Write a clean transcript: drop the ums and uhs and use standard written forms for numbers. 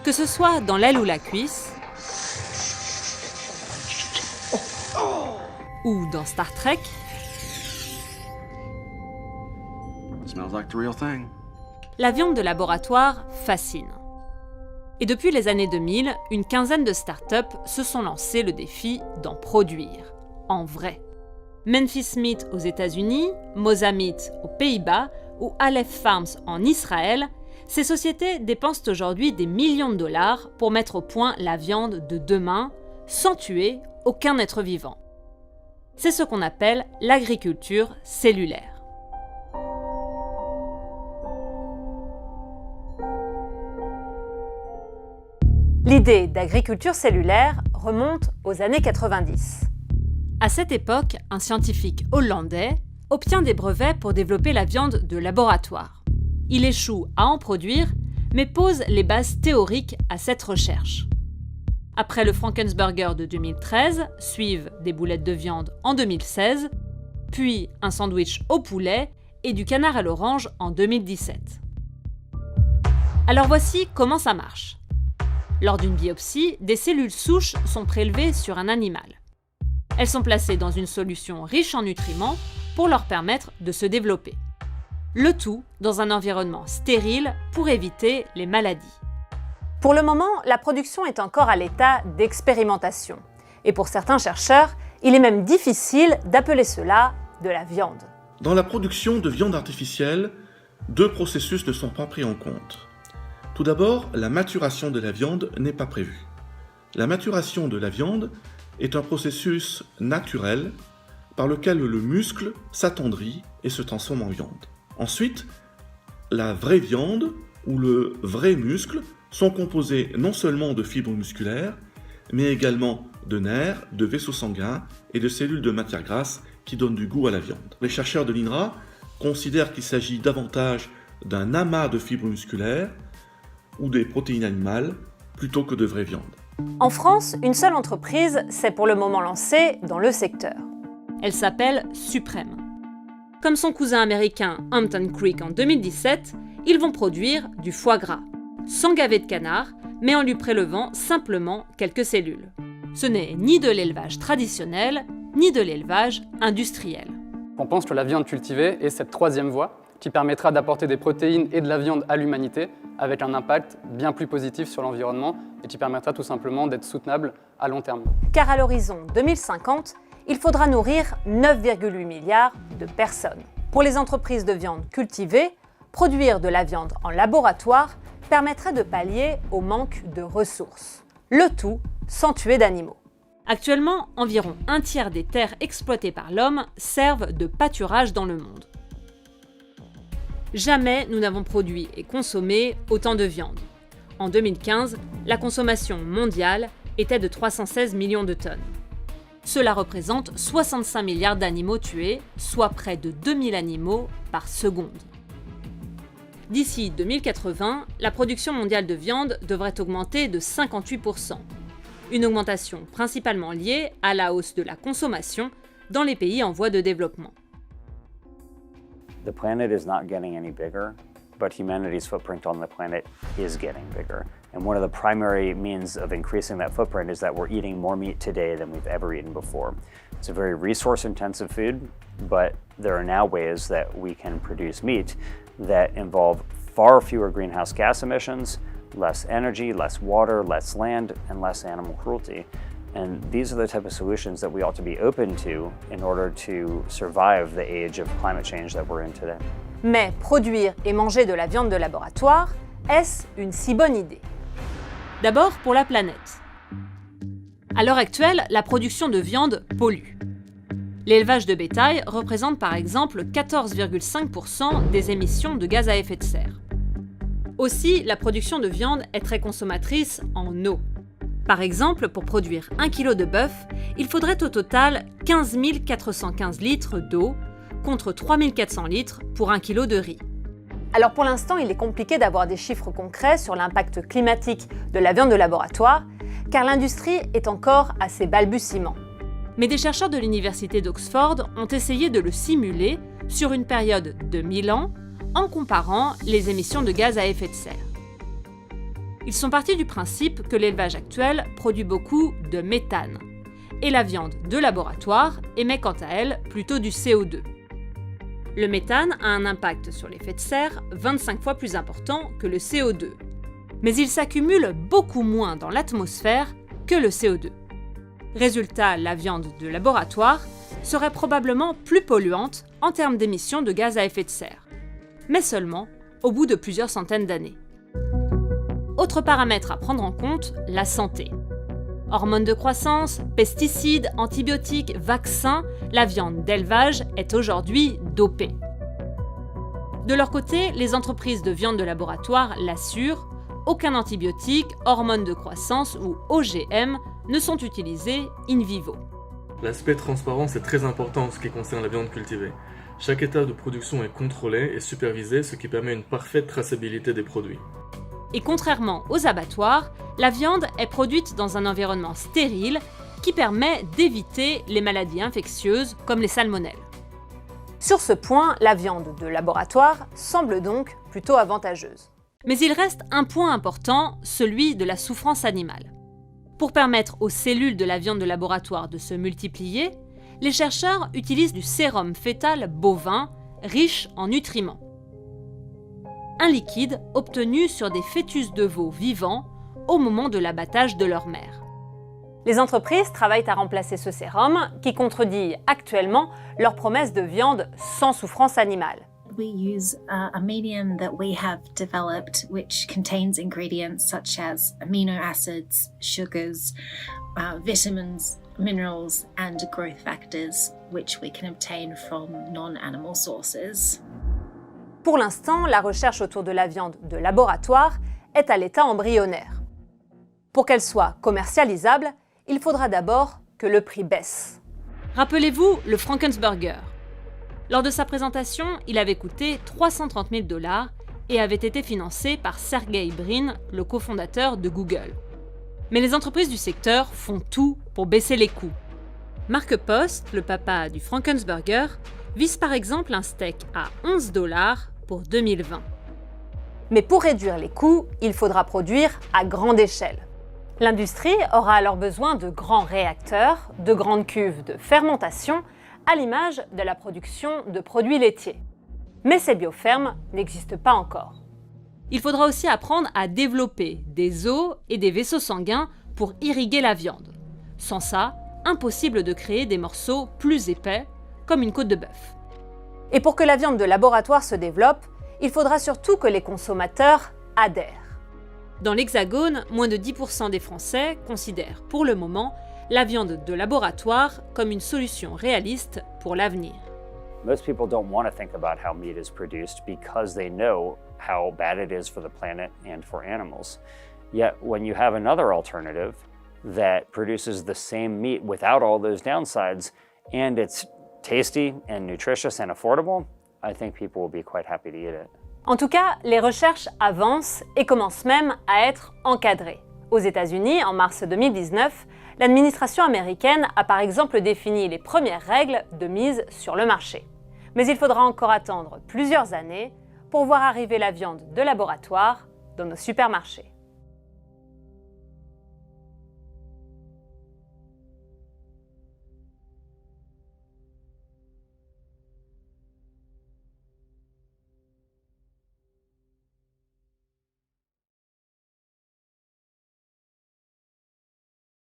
Que ce soit dans l'aile ou la cuisse, ou dans Star Trek, Smells like the real thing. la viande de laboratoire fascine. Et depuis les années 2000, une quinzaine de startups se sont lancées le défi d'en produire, en vrai. Memphis Meat aux États-Unis, Mosa Meat aux Pays-Bas ou Aleph Farms en Israël, ces sociétés dépensent aujourd'hui des millions de dollars pour mettre au point la viande de demain, sans tuer aucun être vivant. C'est ce qu'on appelle l'agriculture cellulaire. L'idée d'agriculture cellulaire remonte aux années 90. À cette époque, un scientifique hollandais obtient des brevets pour développer la viande de laboratoire. Il échoue à en produire, mais pose les bases théoriques à cette recherche. Après le Frankenburger de 2013, suivent des boulettes de viande en 2016, puis un sandwich au poulet et du canard à l'orange en 2017. Alors voici comment ça marche. Lors d'une biopsie, des cellules souches sont prélevées sur un animal. Elles sont placées dans une solution riche en nutriments pour leur permettre de se développer. Le tout dans un environnement stérile pour éviter les maladies. Pour le moment, la production est encore à l'état d'expérimentation. Et pour certains chercheurs, il est même difficile d'appeler cela de la viande. Dans la production de viande artificielle, deux processus ne sont pas pris en compte. Tout d'abord, la maturation de la viande n'est pas prévue. La maturation de la viande est un processus naturel par lequel le muscle s'attendrit et se transforme en viande. Ensuite, la vraie viande ou le vrai muscle sont composés non seulement de fibres musculaires, mais également de nerfs, de vaisseaux sanguins et de cellules de matière grasse qui donnent du goût à la viande. Les chercheurs de l'INRA considèrent qu'il s'agit davantage d'un amas de fibres musculaires ou des protéines animales plutôt que de vraie viande. En France, une seule entreprise s'est pour le moment lancée dans le secteur. Elle s'appelle Supreme. Comme son cousin américain Hampton Creek en 2017, ils vont produire du foie gras, sans gaver de canard, mais en lui prélevant simplement quelques cellules. Ce n'est ni de l'élevage traditionnel, ni de l'élevage industriel. On pense que la viande cultivée est cette troisième voie qui permettra d'apporter des protéines et de la viande à l'humanité avec un impact bien plus positif sur l'environnement et qui permettra tout simplement d'être soutenable à long terme. Car à l'horizon 2050, il faudra nourrir 9,8 milliards de personnes. Pour les entreprises de viande cultivée, produire de la viande en laboratoire permettrait de pallier au manque de ressources. Le tout sans tuer d'animaux. Actuellement, environ un tiers des terres exploitées par l'homme servent de pâturage dans le monde. Jamais nous n'avons produit et consommé autant de viande. En 2015, la consommation mondiale était de 316 millions de tonnes. Cela représente 65 milliards d'animaux tués, soit près de 2000 animaux par seconde. D'ici 2080, la production mondiale de viande devrait augmenter de 58%. Une augmentation principalement liée à la hausse de la consommation dans les pays en voie de développement. The planet is not getting any bigger, but humanity's footprint on the planet is getting bigger. And one of the primary means of increasing that footprint is that we're eating more meat today than we've ever eaten before. It's a very resource-intensive food, but there are now ways that we can produce meat that involve far fewer greenhouse gas emissions, less energy, less water, less land, and less animal cruelty. And these are the type of solutions that we ought to be open to in order to survive the age of climate change that we're in today. Mais produire et manger de la viande de laboratoire, est-ce une si bonne idée? D'abord pour la planète. À l'heure actuelle, la production de viande pollue. L'élevage de bétail représente par exemple 14,5% des émissions de gaz à effet de serre. Aussi, la production de viande est très consommatrice en eau. Par exemple, pour produire 1 kg de bœuf, il faudrait au total 15 415 litres d'eau, contre 3 400 litres pour 1 kg de riz. Alors pour l'instant, il est compliqué d'avoir des chiffres concrets sur l'impact climatique de la viande de laboratoire, car l'industrie est encore à ses balbutiements. Mais des chercheurs de l'université d'Oxford ont essayé de le simuler sur une période de 1000 ans, en comparant les émissions de gaz à effet de serre. Ils sont partis du principe que l'élevage actuel produit beaucoup de méthane, et la viande de laboratoire émet quant à elle plutôt du CO2. Le méthane a un impact sur l'effet de serre 25 fois plus important que le CO2, mais il s'accumule beaucoup moins dans l'atmosphère que le CO2. Résultat, la viande de laboratoire serait probablement plus polluante en termes d'émissions de gaz à effet de serre, mais seulement au bout de plusieurs centaines d'années. Autre paramètre à prendre en compte, la santé. Hormones de croissance, pesticides, antibiotiques, vaccins, la viande d'élevage est aujourd'hui dopée. De leur côté, les entreprises de viande de laboratoire l'assurent, aucun antibiotique, hormones de croissance ou OGM ne sont utilisés in vivo. L'aspect transparence est très important en ce qui concerne la viande cultivée. Chaque étape de production est contrôlé et supervisé, ce qui permet une parfaite traçabilité des produits. Et contrairement aux abattoirs, la viande est produite dans un environnement stérile qui permet d'éviter les maladies infectieuses comme les salmonelles. Sur ce point, la viande de laboratoire semble donc plutôt avantageuse. Mais il reste un point important, celui de la souffrance animale. Pour permettre aux cellules de la viande de laboratoire de se multiplier, les chercheurs utilisent du sérum fœtal bovin, riche en nutriments. Un liquide obtenu sur des fœtus de veau vivants au moment de l'abattage de leur mère. Les entreprises travaillent à remplacer ce sérum qui contredit actuellement leur promesse de viande sans souffrance animale. We use a medium that we have developed which contains ingredients such as amino acids, sugars, vitamins, minerals and growth factors which we can obtain from non-animal sources. Pour l'instant, la recherche autour de la viande de laboratoire est à l'état embryonnaire. Pour qu'elle soit commercialisable, il faudra d'abord que le prix baisse. Rappelez-vous le Frankensburger. Lors de sa présentation, il avait coûté 330 000 $ et avait été financé par Sergey Brin, le cofondateur de Google. Mais les entreprises du secteur font tout pour baisser les coûts. Mark Post, le papa du Frankensburger, vise par exemple un steak à 11 $ pour 2020. Mais pour réduire les coûts, il faudra produire à grande échelle. L'industrie aura alors besoin de grands réacteurs, de grandes cuves de fermentation, à l'image de la production de produits laitiers. Mais ces biofermes n'existent pas encore. Il faudra aussi apprendre à développer des os et des vaisseaux sanguins pour irriguer la viande. Sans ça, impossible de créer des morceaux plus épais, comme une côte de bœuf. Et pour que la viande de laboratoire se développe, il faudra surtout que les consommateurs adhèrent. Dans l'Hexagone, moins de 10% des Français considèrent pour le moment la viande de laboratoire comme une solution réaliste pour l'avenir. Most people don't want to think about how meat is produced because they know how bad it is for the planet and for animals. Yet when you have another alternative that produces the same meat without all those downsides and it's tasty and nutritious and affordable, I think people will be quite happy to eat it. En tout cas, les recherches avancent et commencent même à être encadrées. Aux États-Unis, en mars 2019, l'administration américaine a par exemple défini les premières règles de mise sur le marché. Mais il faudra encore attendre plusieurs années pour voir arriver la viande de laboratoire dans nos supermarchés.